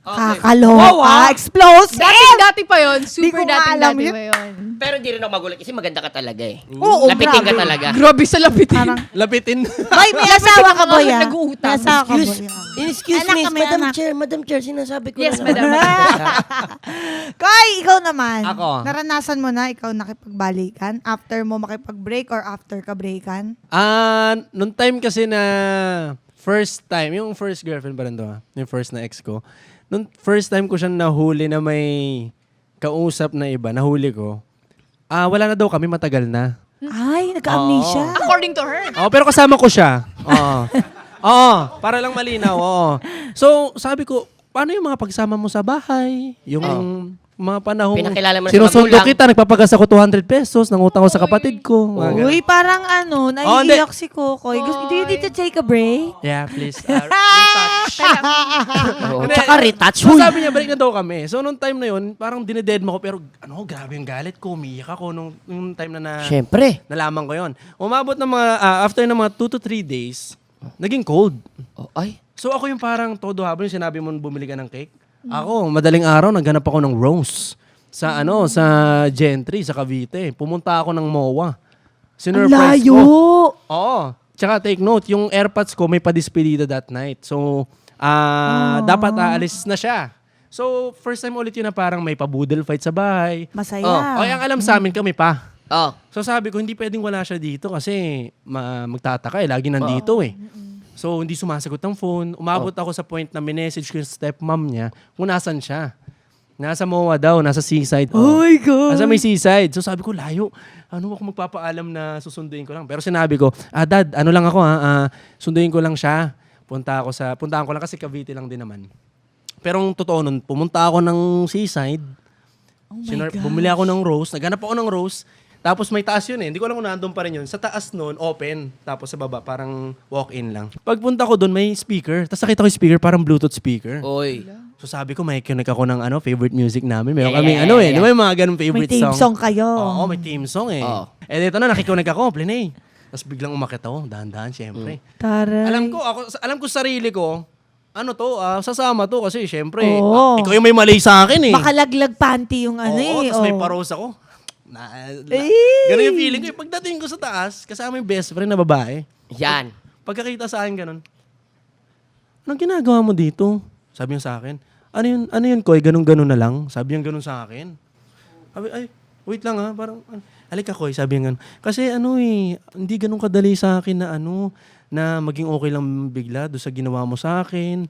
Kakaloka. Explosive! Dati pa yun. Di ko Super nga alam dati yun. pa yun. Pero di rin ako magulat kasi maganda ka talaga eh. Oo, Lapitin ka grabe. talaga. Grabe sa lapitin. Parang, Lapitin. Boy, may asawa ka ba yan? Nag-uutang. May asawa ka ba Excuse, yan? excuse Anak me, ka, may anak. Madam Chair, sinasabi ko Yes, na naman. madam. Koy, ikaw naman. Ako. Naranasan mo na ikaw nakipagbalikan? After mo makipag-break or after ka breakan? Nung time kasi na first time, yung first girlfriend pa rin to, yung first na ex ko. Nung first time ko siyang nahuli na may kausap na iba, nahuli ko, wala na daw kami, matagal na. Ay, nagka-amnesia. According to her. Pero kasama ko siya. Oo, para lang malinaw, oo. So, sabi ko, paano yung mga pagsama mo sa bahay? Yung mga panahong Pinakilala mo na sa sinusundo magulang. kita, nagpapagas ako 200 pesos, nangutang ko sa kapatid ko. mga ganun. Uy, parang hindi. naiiyak si Kokoy. Do you need to take a break? Yeah, please. Oo, tsaka retouch. So sabi niya, balik na daw kami. So nung time na yun, parang dinededma ko. Pero grabe yung galit ko. Umiyak ako nung time na Siyempre. nalaman ko yun. Umabot ng mga, after ng mga 2 to 3 days, naging cold. Oh, ay. So ako yung parang todo habang yung sinabi mo bumili ka ng cake. Ako, madaling araw, naghanap ako ng rose. Sa sa Gentry, sa Cavite. Pumunta ako ng MOA. Sinurprise Layo! ko. Oo. Tsaka take note, yung AirPods ko may padispedida that night. So, dapat aalis na siya. So, first time ulit yun na parang may pa-boodle fight sa bahay. Masaya. O, ang alam sa amin kami pa. Oh. So, sabi ko, hindi pwedeng wala siya dito kasi magtataka eh. Lagi nandito eh. So, hindi sumasagot ng phone. Umabot ako sa point na minessage ko yung stepmom niya kung nasan siya. Nasa MOA daw, nasa seaside. Oh my God. Nasa may seaside. So sabi ko, layo. Ano ako magpapaalam na susunduin ko lang. Pero sinabi ko, Dad, ano lang ako sunduin ko lang siya. Puntahan ko lang kasi Cavite lang din naman. Pero ang totoo nun, pumunta ako ng seaside. Bumili ako ng rose. Naghanap ako ng rose. Tapos may taas yun eh. Hindi ko alam kung nandun pa rin yun. Sa taas nun, open. Tapos sa baba, parang walk-in lang. Pagpunta ko doon, may speaker. Tapos nakita ko yung speaker, parang Bluetooth speaker. Oy. So sabi ko, may connect ako ng favorite music namin. Meron Yeah, kaming yeah, yeah. Di ba yung mga ganun May favorite team song kayo. Oo, may team song eh. Oo. Dito na, nakikonnect ako, Plinay. Tapos biglang umakit ako, dahan-dahan, syempre. Taray. Alam ko sarili ko, sasama to kasi syempre, Oo. ikaw yung may mali sa akin eh. Makalaglag panty yung Oo, tapos may paros ako. Ganun yung feeling ko. Pagdating ko sa taas, kasama yung best friend na babae. Yan. Pagkakita sa akin ganun, anong ginagawa mo dito? Sabi niya sa akin, ano yun, Koy? Ganun-ganun na lang. Sabi niya ganun sa akin. Sabi, ay, wait lang ha. Parang, halika Koy, sabi niya ganun. Kasi hindi ganun kadali sa akin na na maging okay lang bigla doon sa ginawa mo sa akin.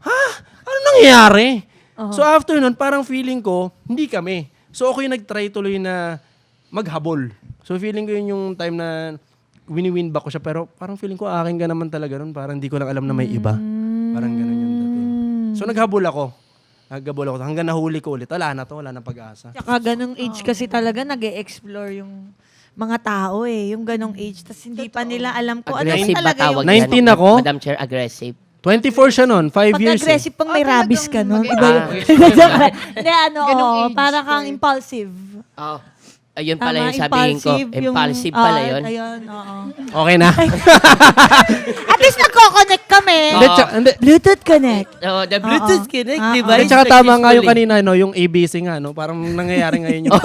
Ha? Ano nangyayari? So after nun, parang feeling ko, hindi kami. So ako yung nag-try tuloy na maghabol. So feeling ko yun yung time na wini-win back ko siya. Pero parang feeling ko akin ka naman talaga nun. Parang hindi ko lang alam na may iba. Parang ganun yung dating. So naghabol ako. Hanggang nahuli ko ulit. Wala na to. Wala na pag-asa. Tsaka ganong age kasi talaga nag-e-explore yung mga tao eh. Yung ganong age. Tapos hindi pa nila alam kung ano Aggressive ba talaga tawag yung... 19 yan? ako? Madam Chair, aggressive. 24 siya nun. 5 Pag years eh. aggressive pang may rabies ka nun. talagang Iba yun. Hindi, Ganong age para ko kang eh. impulsive. Oh. Ayun pala Tama, yung sabihin ko. Impulsive pala yun. Ayun, oo. Okay na. At least nagko-connect kami. Hindi, hindi. Bluetooth connect. Oh, the Bluetooth connect, di ba? At saka tama nga yung kanina, yung ABC nga, parang nangyayari ngayon yung...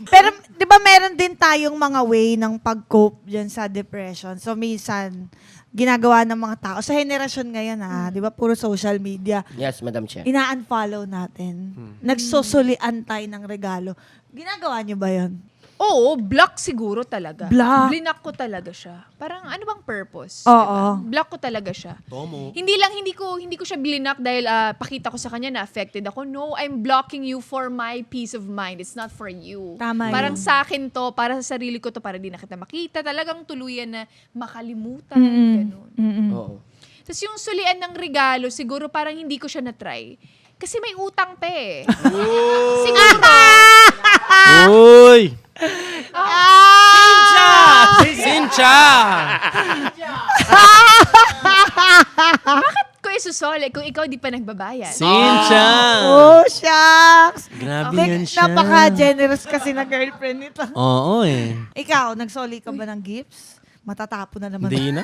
Pero, di ba meron din tayong mga way ng pag-cope dyan sa depression. So, minsan, ginagawa ng mga tao. Sa henerasyon ngayon, di ba, puro social media. Yes, Madam Chair. Ina-unfollow natin. Nagsusulian tayo ng regalo. Ginagawa niyo ba yun? Oo, block siguro talaga. Block? Blinak ko talaga siya. Parang ano bang purpose? Oo. Diba? Block ko talaga siya. Tomo. Hindi ko siya blinak dahil pakita ko sa kanya na affected ako. No, I'm blocking you for my peace of mind. It's not for you. Tama Parang yun. sa akin to, para sa sarili ko to, para di na kita makita. Talagang tuluyan na makalimutan. Ganun. Oo. Tapos yung sulian ng regalo, siguro parang hindi ko siya na-try. Kasi may utang pa eh. Siguro. Uy! Sincha! Bakit ko isusoli kung ikaw di pa nagbabayad? Sincha! Oh, shucks! Grabe yan siya. Napaka-generous kasi na girlfriend nito. Oo eh. Ikaw, nagsoli ka ba ng gifts? Matatapon na naman. Hindi na.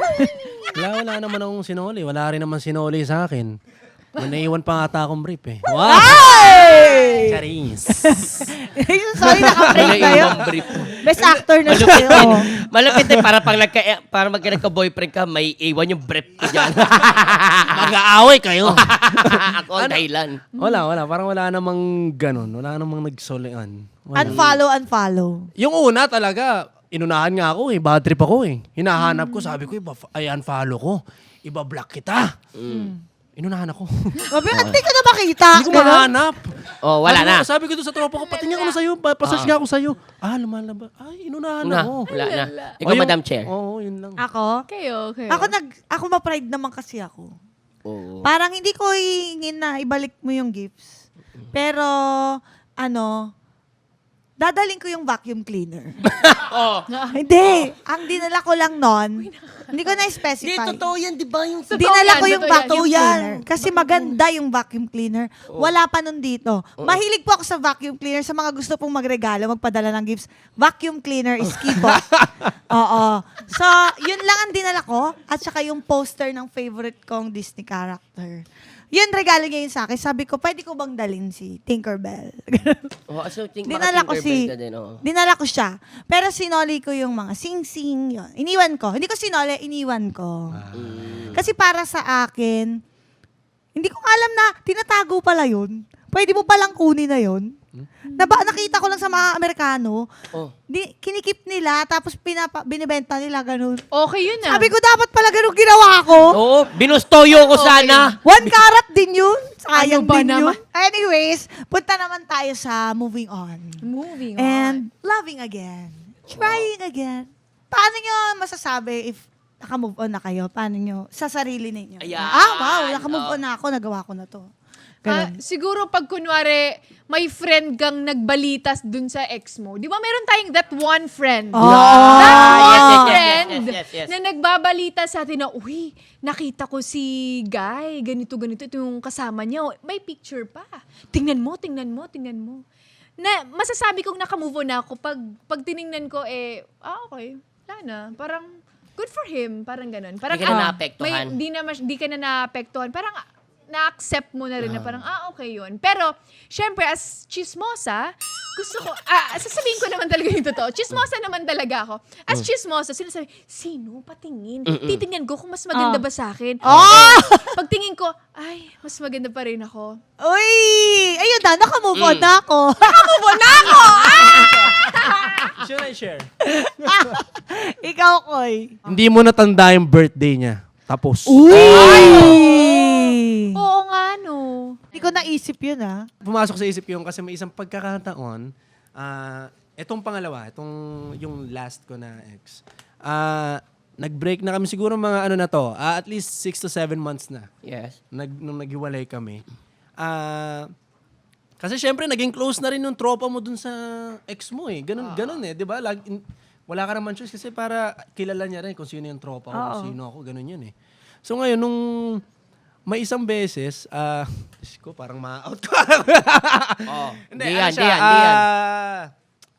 Wala naman akong sinoli. Wala rin naman sinoli sa akin. May naiwan pa ata akong brief eh. Wow! Charis. Sorry, naka-break Wala kayo. ibang brief. Best actor na siya. Malupit din. Oh. Malupit din. Para magka nagka-boyfriend ka, may iwan yung brief ko dyan. Mag-aaway kayo. Ako ang dahilan. Wala. Parang wala namang ganun. Wala namang nagsolian. Unfollow. Yung una talaga, inunahan nga ako eh. Bad trip ako eh. Hinahanap ko, sabi ko, unfollow ko. Iba-block kita. Inunahan ako. Sabi, hindi ka na makita. Hindi ko mahanap. Oh, wala na. Sabi ko doon sa tropa ko, patingin ko na sa'yo. Papassage nga ako sa'yo. Lumalabas. Ay, inunahan ako. Wala na. Ikaw, Madam Chair. Oo, yun lang. Ako? Kayo. Ako ma-pride naman kasi ako. Oo. Parang hindi ko hihingin na ibalik mo yung gifts. Pero, dadaling ko yung vacuum cleaner. Hindi. Ang dinala ko lang nun, hindi ko na-specify. yan, di ba? Yung Dinala ko yung Totoo yan. vacuum cleaner. Kasi maganda yung vacuum cleaner. Wala pa nun dito. Mahilig po ako sa vacuum cleaner. Sa mga gusto pong magregalo, magpadala ng gifts, vacuum cleaner is key po. Oo. So, yun lang ang dinala ko. At saka yung poster ng favorite kong Disney character. Yun, regalo niya yun sa akin. Sabi ko, pwede ko bang dalhin si Tinkerbell? Dinala ko dinala ko siya. Pero sinoli ko yung mga sing-sing, yun. Iniwan ko. Hindi ko sinoli, iniwan ko. Kasi para sa akin, hindi ko alam na tinatago pala yun. Pwede mo palang kunin na yun. Nakita ko lang sa mga Amerikano, kinikip nila, tapos binibenta nila ganun. Okay yun ah. Sabi ko, dapat pala ganun ginawa ko. Oo, binustoyo ko sana. 1 carat din yun. Sayang Ano ba din naman? yun. Anyways, punta naman tayo sa moving on. Moving on. And loving again. Trying again. Paano nyo masasabi if naka-move on na kayo? Paano nyo? Sa sarili ninyo. Ayan. Wow, naka-move on na ako. Nagawa ko na to. Ganun. Siguro pag kunwari, may friend kang nagbalitas dun sa ex mo. Di ba meron tayong that one friend? Oh. That one yes, friend yes. na nagbabalita sa atin na, uy, nakita ko si Guy, ganito, ito yung kasama niya. May picture pa. Tingnan mo. Na masasabi kong nakamove on na ako pag tiningnan ko, okay, wala na. Parang, good for him. Parang ganun. Parang, Di ka na naapektuhan. Di ka na naapektuhan. Parang, na-accept mo na rin na parang, okay yun. Pero, syempre, as chismosa, gusto ko, sasabihin ko naman talaga yung totoo. Chismosa naman talaga ako. As chismosa, sinasabi, sino? Patingin. Titingnan ko kung mas maganda ba sa akin. Pagtingin ko, ay, mas maganda pa rin ako. Uy! Ayun na, naka-move on na ako. Should I share? Ikaw, Koy. Hindi mo natanda yung birthday niya. Tapos. Oo nga, no. Hindi ko naisip yun, Pumasok sa isip yung kasi may isang pagkakataon, etong pangalawa, yung last ko na ex, nag-break na kami siguro mga at least 6 to 7 months na. Yes. Nung naghiwalay kami. Kasi syempre, naging close na rin yung tropa mo dun sa ex mo eh. Ganun eh, di ba? Wala ka naman choice kasi para kilala niya rin kung sino yung tropa ko, kung sino ako, ganun yun eh. So ngayon, nung may isang beses, Diyos ko, parang ma-out ko. Hindi yan.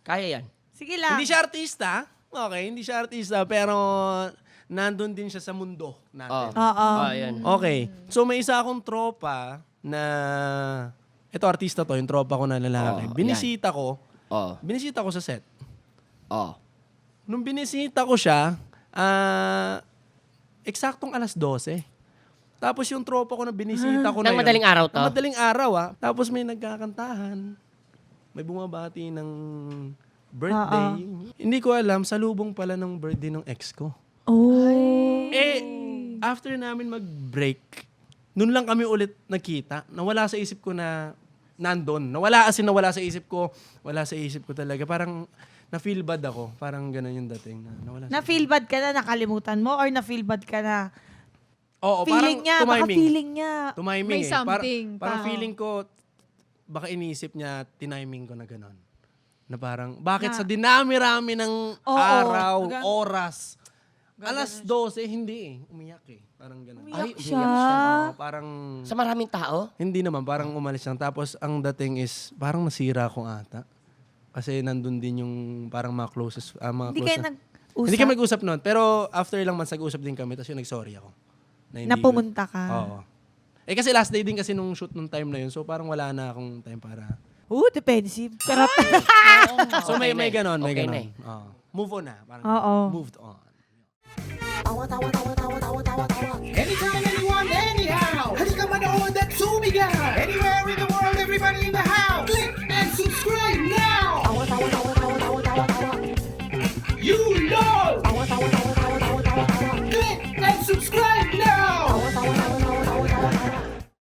Kaya yan. Sige lang. Hindi siya artista. Okay, hindi siya artista, pero nandun din siya sa mundo natin. Oo. Yan. Okay. So may isa akong tropa na, ito artista to, yung tropa ko na lalaki. Binisita ko sa set. Nung binisita ko siya, eksaktong 12:00. Tapos yung tropa ko na binisita ko na Nang madaling araw to? Nang madaling araw Tapos may nagkakantahan. May bumabati ng birthday. Hindi ko alam, salubong pala ng birthday ng ex ko. After namin mag-break, nun lang kami ulit nagkita. Nawala sa isip ko na nandun. Nawala sa isip ko. Wala sa isip ko talaga. Parang na-feel bad ako. Parang gano'n yung dating. Na-feel bad ka na, nakalimutan mo? Or na-feel bad ka na, Oo, feeling niya, baka feeling niya. Tumiming May something. Parang feeling ko, baka inisip niya, tiniming ko na gano'n. Na parang, bakit sa dinami-rami ng araw, oras, 12:00, hindi eh. Umiyak eh. Parang gano'n. Umiyak siya. Oo, parang, Sa maraming tao? hindi naman, parang umalis lang. Tapos, ang dating is, parang nasira ko ata. Kasi nandun din yung parang mga closest, mga Hindi close kayo na. Usap? Hindi kami mag-usap noon. Pero after ilang months, nag-usap din kami. Tapos yung nag-sorry ako. Na pumunta ka. Oo. Kasi last day din kasi nung shoot nung time na yun. So parang wala na akong time para... Defensive. Charot. So may Okay na eh. ganon, may Okay na ganon. Oo. Move on na. Parang Oo. moved on. Anytime, anyone, anyhow.